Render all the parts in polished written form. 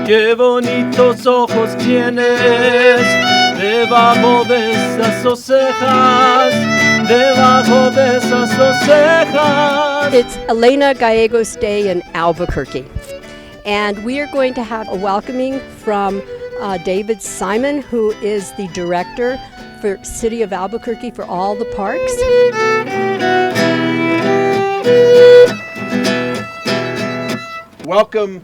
Qué bonitos ojos tienes, debajo de esas dos cejas, debajo de esas dos cejas. It's Elena Gallegos Day in Albuquerque, and we are going to have a welcoming from David Simon, who is the director for City of Albuquerque for all the parks. Welcome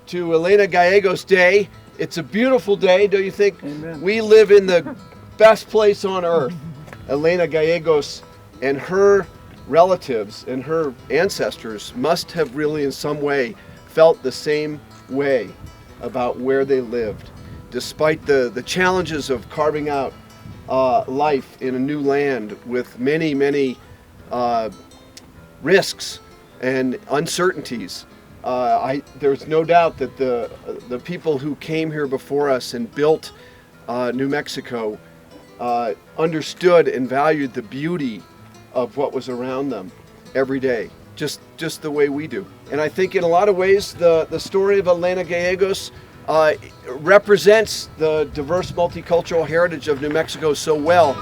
to Elena Gallegos Day. It's a beautiful day, don't you think? Amen. We live in the best place on earth. Elena Gallegos and her relatives and her ancestors must have really in some way felt the same way about where they lived, despite the challenges of carving out life in a new land with many risks and uncertainties. There's no doubt that the people who came here before us and built New Mexico understood and valued the beauty of what was around them every day, just the way we do. And I think in a lot of ways the story of Elena Gallegos represents the diverse multicultural heritage of New Mexico so well.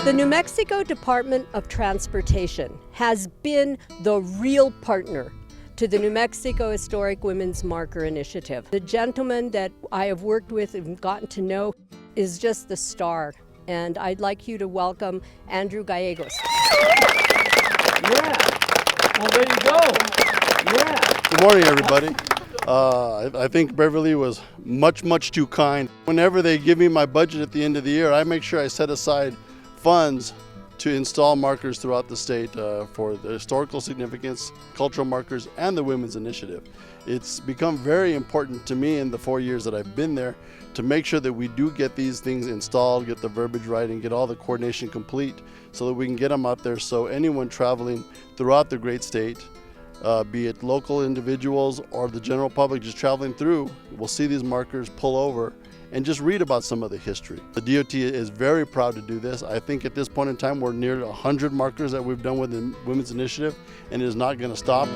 The New Mexico Department of Transportation has been the real partner to the New Mexico Historic Women's Marker Initiative. The gentleman that I have worked with and gotten to know is just the star, and I'd like you to welcome Andrew Gallegos. Yeah. Well, there you go. Yeah. Good morning, everybody. I think Beverly was much too kind. Whenever they give me my budget at the end of the year, I make sure I set aside funds to install markers throughout the state for the historical significance, cultural markers, and the Women's Initiative. It's become very important to me in the 4 years that I've been there to make sure that we do get these things installed, get the verbiage right, and get all the coordination complete so that we can get them out there so anyone traveling throughout the great state, be it local individuals or the general public just traveling through, will see these markers, pull over, and just read about some of the history. The DOT is very proud to do this. I think at this point in time, we're near 100 markers that we've done with the Women's Initiative, and it is not going to stop.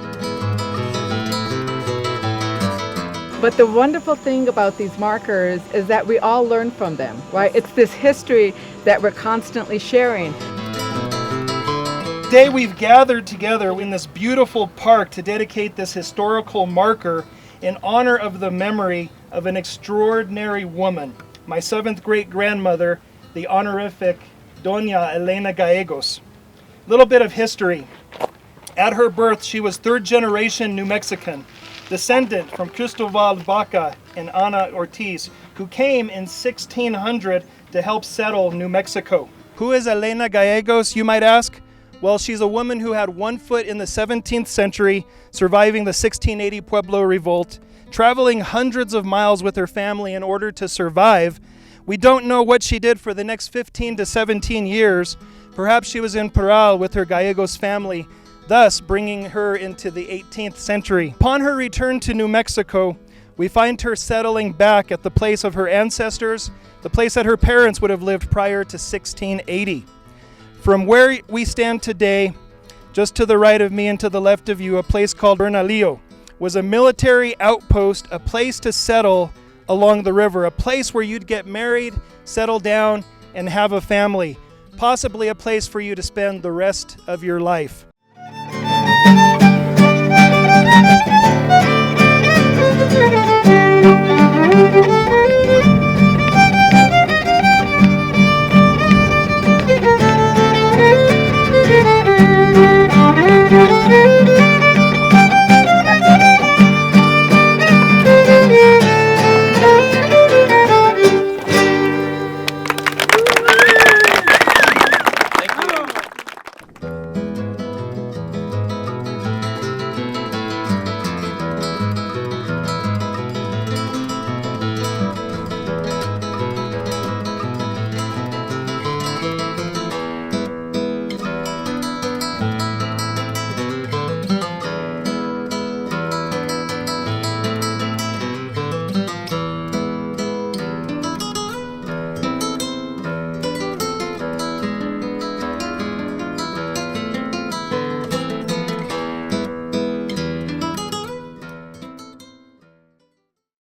But the wonderful thing about these markers is that we all learn from them, right? It's this history that we're constantly sharing. Today we've gathered together in this beautiful park to dedicate this historical marker in honor of the memory of an extraordinary woman, my 7th great-grandmother, the honorific Doña Elena Gallegos. Little bit of history. At her birth, she was 3rd-generation New Mexican, descendant from Cristobal Baca and Ana Ortiz, who came in 1600 to help settle New Mexico. Who is Elena Gallegos, you might ask? Well, she's a woman who had one foot in the 17th century, surviving the 1680 Pueblo Revolt, traveling hundreds of miles with her family in order to survive. We don't know what she did for the next 15 to 17 years. Perhaps she was in Parral with her Gallegos family, thus bringing her into the 18th century. Upon her return to New Mexico, we find her settling back at the place of her ancestors, the place that her parents would have lived prior to 1680. From where we stand today, just to the right of me and to the left of you, a place called Bernalillo was a military outpost, a place to settle along the river, a place where you'd get married, settle down, and have a family, possibly a place for you to spend the rest of your life.